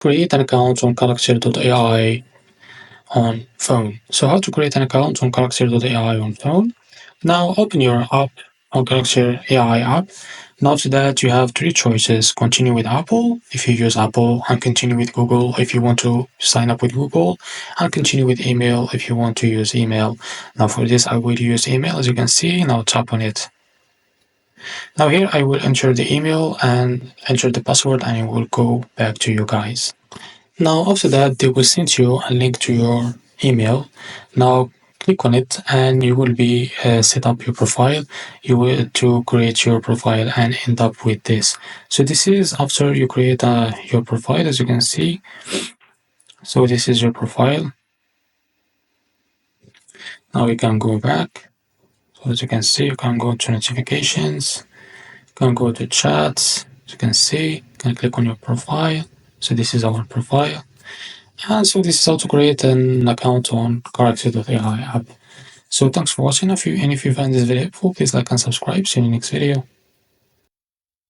create an account on character.ai on phone. So how to create an account on character.ai on phone? Now open your app on Character AI app. Note that you have three choices: continue with Apple if you use Apple, and continue with Google if you want to sign up with Google, and continue with email if you want to use email. Now for this I will use email, as you can see. Now tap on it. Now here I will enter the email and enter the password, and it will go back to you guys. Now after that they will send you a link to your email. Now click on it and you will be set up your profile. You will to create your profile and end up with this. So this is after you create your profile, as you can see. So this is your profile. Now you can go back. So as you can see, you can go to notifications, you can go to chats. As you can see, you can click on your profile. So this is our profile. And so this is how to create an account on Character.ai app. So thanks for watching. If you find this video helpful, please like and subscribe. See you in the next video.